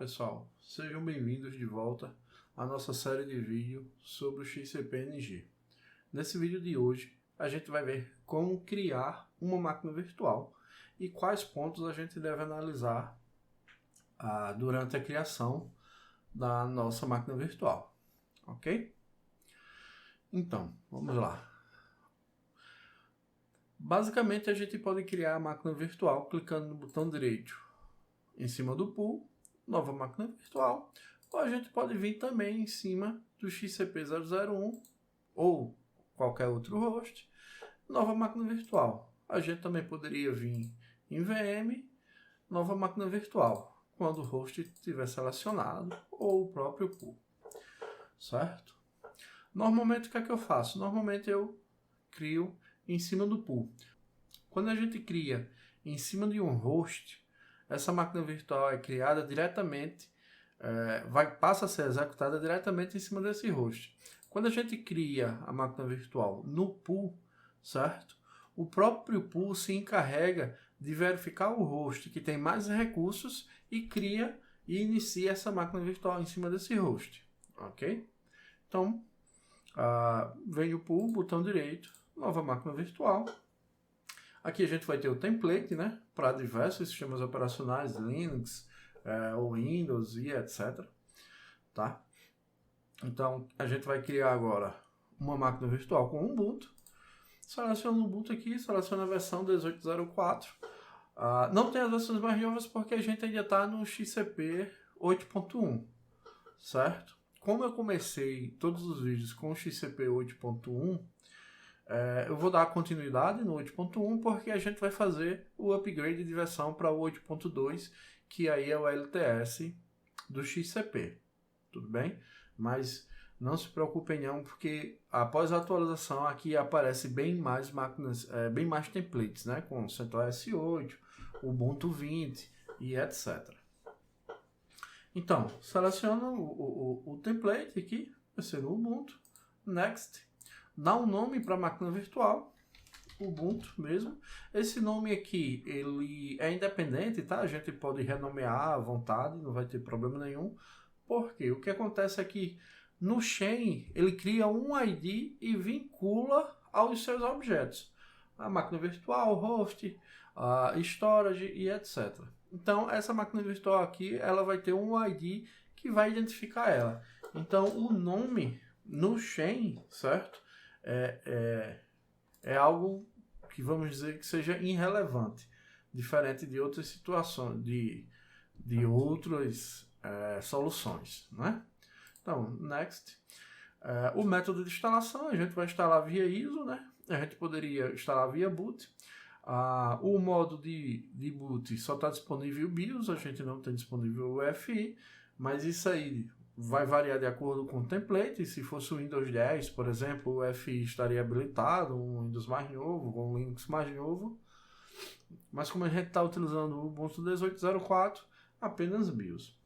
pessoal, sejam bem-vindos de volta à nossa série de vídeos sobre o XCP-NG. Nesse vídeo de hoje, a gente vai ver como criar uma máquina virtual e quais pontos a gente deve analisar durante a criação da nossa máquina virtual, ok? Então, vamos lá. Basicamente, a gente pode criar a máquina virtual clicando no botão direito em cima do pool, nova máquina virtual, ou a gente pode vir também em cima do XCP001 ou qualquer outro host, nova máquina virtual. A gente também poderia vir em VM, nova máquina virtual, quando o host estiver selecionado ou o próprio pool, certo? Normalmente o que é que eu faço? Normalmente eu crio em cima do pool. Quando a gente cria em cima de um host, essa máquina virtual é criada diretamente, passa a ser executada diretamente em cima desse host. Quando a gente cria a máquina virtual no pool, certo? O próprio pool se encarrega de verificar o host que tem mais recursos e cria e inicia essa máquina virtual em cima desse host, ok? Então, vem o pool, botão direito, nova máquina virtual. Aqui a gente vai ter o template, né, para diversos sistemas operacionais, Linux, ou Windows e etc. Tá? Então, a gente vai criar agora uma máquina virtual com Ubuntu. Seleciona o Ubuntu aqui, seleciona a versão 18.04. Não tem as versões mais novas porque a gente ainda está no XCP 8.1, certo? Como eu comecei todos os vídeos com o XCP 8.1, eu vou dar continuidade no 8.1 porque a gente vai fazer o upgrade de versão para o 8.2, que aí é o LTS do XCP, tudo bem? Mas não se preocupem não, porque após a atualização aqui aparece bem mais máquinas, bem mais templates, né? Com CentOS 8, Ubuntu 20 e etc. Então, seleciona o template aqui, vai ser no Ubuntu, Next. Dá um nome para a máquina virtual, Ubuntu mesmo. Esse nome aqui, ele é independente, tá? A gente pode renomear à vontade, não vai ter problema nenhum. Porque o que acontece é que no chain, ele cria um ID e vincula aos seus objetos. A máquina virtual, host, storage e etc. Então, essa máquina virtual aqui, ela vai ter um ID que vai identificar ela. Então, o nome no chain, certo? É algo que vamos dizer que seja irrelevante, diferente de outras situações, de outras soluções, né? Então, next. O método de instalação, a gente vai instalar via ISO, né? A gente poderia instalar via boot. O modo de boot só está disponível o BIOS, a gente não tem disponível o UEFI, mas isso aí vai variar de acordo com o template. Se fosse o Windows 10, por exemplo, o UEFI estaria habilitado, um Windows mais novo, com um Linux mais novo. Mas como a gente está utilizando o Ubuntu 18.04, apenas BIOS.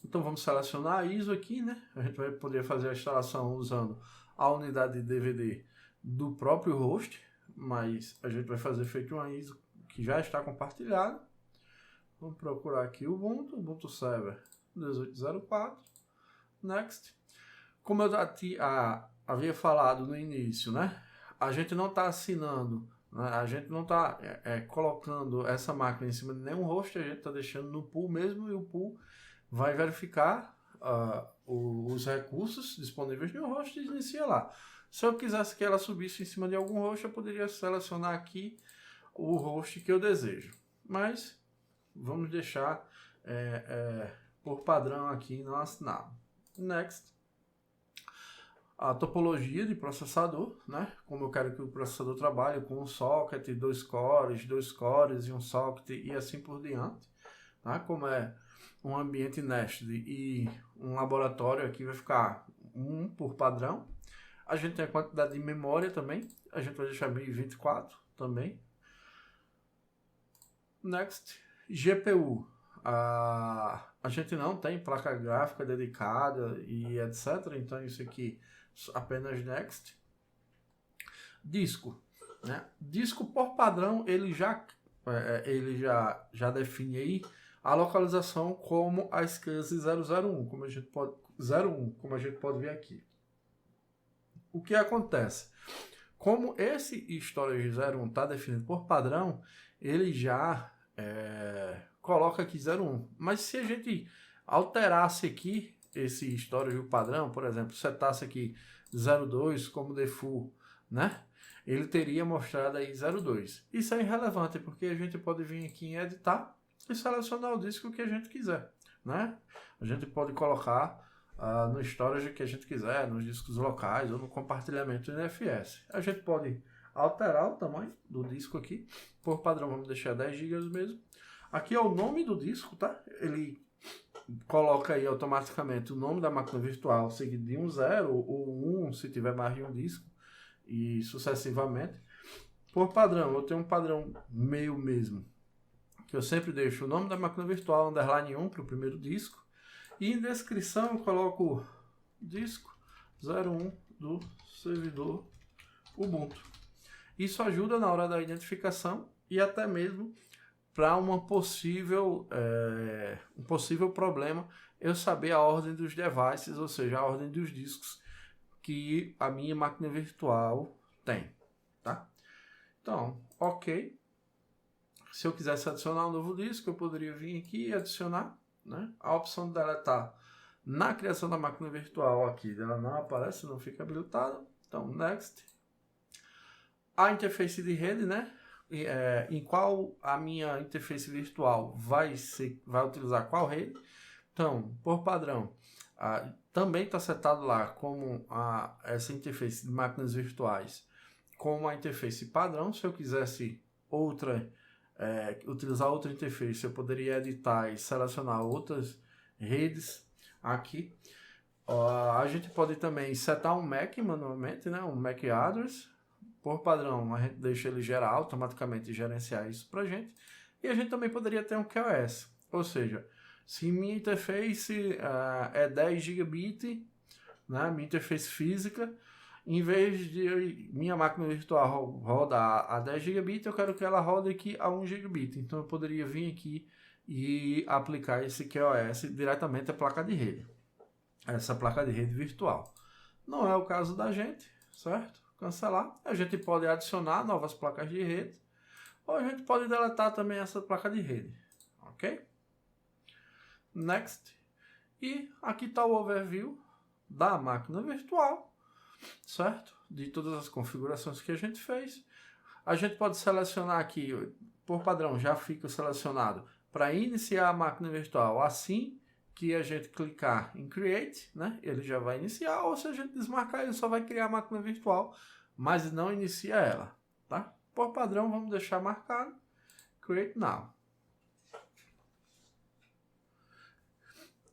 Então vamos selecionar a ISO aqui, né? A gente vai poder fazer a instalação usando a unidade de DVD do próprio host, mas a gente vai fazer feito uma ISO que já está compartilhada. Vamos procurar aqui o Ubuntu Server 18.04, Next. Como eu havia falado no início, né? A gente não está assinando, né? A gente não está colocando essa máquina em cima de nenhum host, a gente está deixando no pool mesmo, e o pool vai verificar os recursos disponíveis no host e inicia lá. Se eu quisesse que ela subisse em cima de algum host, eu poderia selecionar aqui o host que eu desejo. Mas vamos deixar por padrão aqui não assinado. Next. A topologia de processador, né? Como eu quero que o processador trabalhe com um socket, 2 cores e um socket e assim por diante. Tá? Como é um ambiente nested e um laboratório, aqui vai ficar 1 por padrão. A gente tem a quantidade de memória também, a gente vai deixar 1024 também. Next. GPU. A gente não tem placa gráfica dedicada e etc. Então isso aqui apenas next. Disco, né? Disco por padrão ele já define aí a localização como a SCSI 001, como a gente pode, 01, como a gente pode ver aqui. O que acontece? Como esse storage 01 está definido por padrão, ele já coloca aqui 01. Mas se a gente alterasse aqui esse storage padrão, por exemplo, setasse aqui 02 como default, né? Ele teria mostrado aí 02. Isso é irrelevante, porque a gente pode vir aqui em editar e selecionar o disco que a gente quiser, né? A gente pode colocar no storage que a gente quiser, nos discos locais ou no compartilhamento NFS. A gente pode alterar o tamanho do disco aqui. Por padrão, vamos deixar 10 GB mesmo. Aqui é o nome do disco, tá? Ele coloca aí automaticamente o nome da máquina virtual seguido de um 0 ou 1 se tiver mais de um disco e sucessivamente. Por padrão, eu tenho um padrão meio mesmo, que eu sempre deixo o nome da máquina virtual underline 1 para o primeiro disco e em descrição eu coloco disco 01 do servidor Ubuntu. Isso ajuda na hora da identificação e até mesmo para um possível problema eu saber a ordem dos devices, ou seja, a ordem dos discos que a minha máquina virtual tem, tá? Então, ok. Se eu quisesse adicionar um novo disco, eu poderia vir aqui e adicionar, né? A opção de deletar na criação da máquina virtual aqui, ela não aparece, não fica habilitada. Então, next. A interface de rede, né? Em qual a minha interface virtual vai utilizar qual rede. Então, por padrão, também está setado lá como essa interface de máquinas virtuais como a interface padrão. Se eu quisesse utilizar outra interface, eu poderia editar e selecionar outras redes aqui. A gente pode também setar um MAC manualmente, né? Um MAC address. Por padrão, a gente deixa ele gerar automaticamente e gerenciar isso para a gente. E a gente também poderia ter um QoS, ou seja, se minha interface é 10 GB, né, minha interface física, em vez de minha máquina virtual rodar a 10 GB, eu quero que ela rode aqui a 1 GB. Então eu poderia vir aqui e aplicar esse QoS diretamente à placa de rede. Essa placa de rede virtual. Não é o caso da gente, certo? Cancelar. A gente pode adicionar novas placas de rede ou a gente pode deletar também essa placa de rede, ok? Next. E aqui está o overview da máquina virtual, certo? De todas as configurações que a gente fez. A gente pode selecionar aqui, por padrão, já fica selecionado para iniciar a máquina virtual assim que a gente clicar em Create, né? Ele já vai iniciar, ou se a gente desmarcar, ele só vai criar a máquina virtual, mas não inicia ela, tá? Por padrão, vamos deixar marcado Create Now.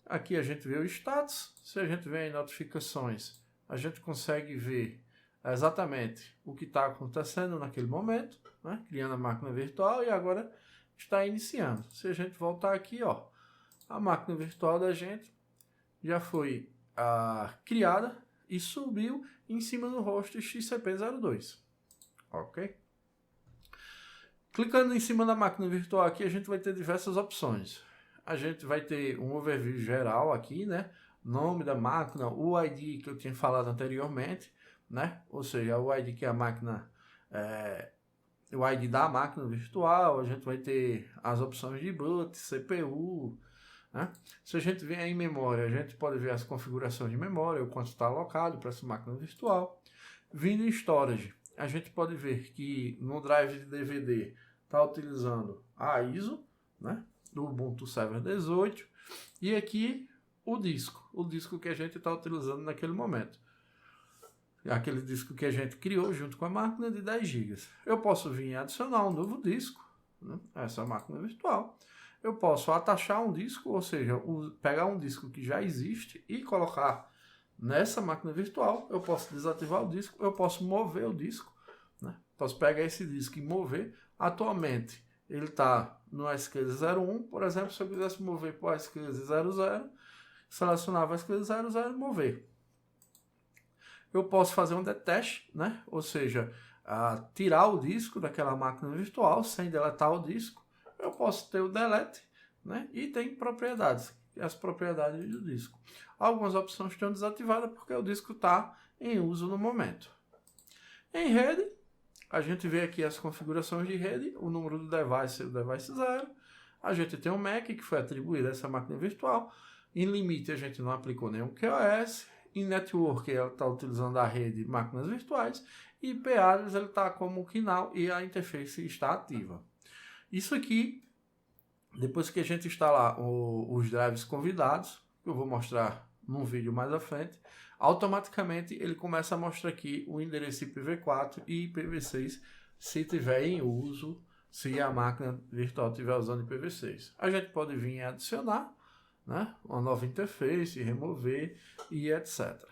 Aqui a gente vê o status. Se a gente vê em notificações, a gente consegue ver exatamente o que está acontecendo naquele momento, né? Criando a máquina virtual e agora está iniciando. Se a gente voltar aqui, ó, a máquina virtual da gente já foi criada e subiu em cima do host XCP02. Ok? Clicando em cima da máquina virtual aqui, a gente vai ter diversas opções. A gente vai ter um overview geral aqui, né? Nome da máquina, o ID que eu tinha falado anteriormente, né? Ou seja, o ID que é a máquina, o ID da máquina virtual. A gente vai ter as opções de boot, CPU, né? Se a gente vier em memória, a gente pode ver as configurações de memória, o quanto está alocado para essa máquina virtual. Vindo em storage, a gente pode ver que no drive de DVD está utilizando a ISO, né? Do Ubuntu Server 18, e aqui o disco que a gente está utilizando naquele momento. Aquele disco que a gente criou junto com a máquina de 10 GB. Eu posso vir adicionar um novo disco, né, a essa máquina virtual. Eu posso atachar um disco, ou seja, pegar um disco que já existe e colocar nessa máquina virtual. Eu posso desativar o disco, eu posso mover o disco, né? Posso pegar esse disco e mover. Atualmente ele está no SCSI 01, por exemplo. Se eu quisesse mover para o SCSI 00, selecionava o SCSI 00 e mover. Eu posso fazer um detach, né? Ou seja, tirar o disco daquela máquina virtual sem deletar o disco. Eu posso ter o delete, né? E tem propriedades, as propriedades do disco. Algumas opções estão desativadas porque o disco está em uso no momento. Em rede, a gente vê aqui as configurações de rede, o número do device é o device 0. A gente tem um MAC que foi atribuído a essa máquina virtual. Em limite, a gente não aplicou nenhum QoS. Em network, ela está utilizando a rede máquinas virtuais. E IP address, ele está como canal e a interface está ativa. Isso aqui, depois que a gente instalar os drives convidados, que eu vou mostrar num vídeo mais à frente, automaticamente ele começa a mostrar aqui o endereço IPv4 e IPv6 se tiver em uso, se a máquina virtual estiver usando IPv6. A gente pode vir adicionar, né, uma nova interface, remover e etc.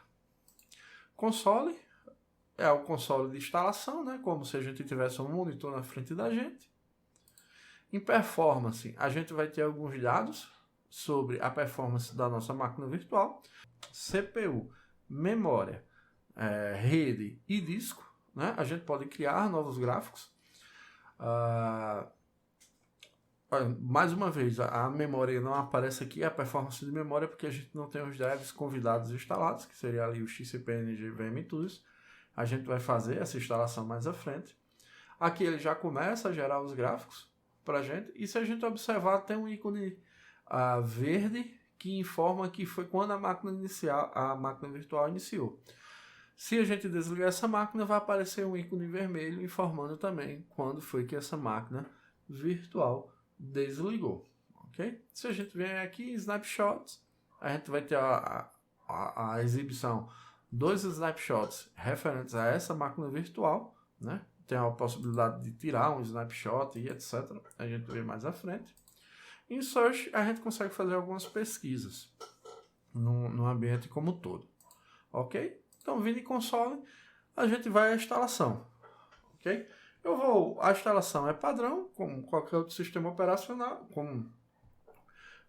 Console é o console de instalação, né, como se a gente tivesse um monitor na frente da gente. Em performance, a gente vai ter alguns dados sobre a performance da nossa máquina virtual, CPU, memória, rede e disco, né? A gente pode criar novos gráficos. Mais uma vez, a memória não aparece aqui, a performance de memória, porque a gente não tem os drives convidados instalados, que seria ali o XCP-NG VMTools. A gente vai fazer essa instalação mais à frente. Aqui ele já começa a gerar os gráficos para a gente, e se a gente observar, tem um ícone verde que informa que foi quando a máquina virtual iniciou. Se a gente desligar essa máquina, vai aparecer um ícone vermelho informando também quando foi que essa máquina virtual desligou. Ok? Se a gente vier aqui em snapshots, a gente vai ter a exibição dos snapshots referentes a essa máquina virtual, né? Tem a possibilidade de tirar um snapshot e etc. A gente vê mais à frente. Em Search, a gente consegue fazer algumas pesquisas no ambiente como um todo. Ok? Então, vindo em console, a gente vai à instalação. Ok? A instalação é padrão, como qualquer outro sistema operacional,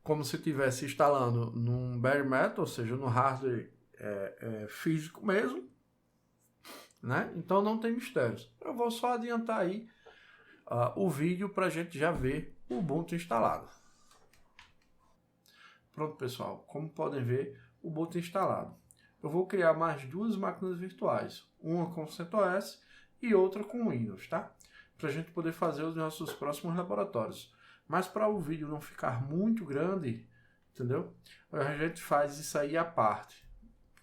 como se estivesse instalando num bare metal, ou seja, no hardware físico mesmo. Né? Então não tem mistérios. Eu vou só adiantar aí o vídeo para a gente já ver o Ubuntu instalado. Pronto, pessoal. Como podem ver, o Ubuntu instalado. Eu vou criar mais duas máquinas virtuais. Uma com CentOS e outra com Windows, tá? Para a gente poder fazer os nossos próximos laboratórios. Mas para o vídeo não ficar muito grande, entendeu? A gente faz isso aí à parte.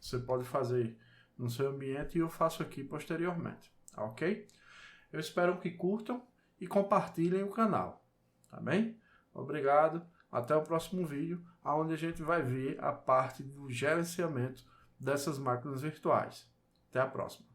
Você pode fazer no seu ambiente e eu faço aqui posteriormente, ok? Eu espero que curtam e compartilhem o canal, tá bem? Obrigado, até o próximo vídeo, onde a gente vai ver a parte do gerenciamento dessas máquinas virtuais. Até a próxima.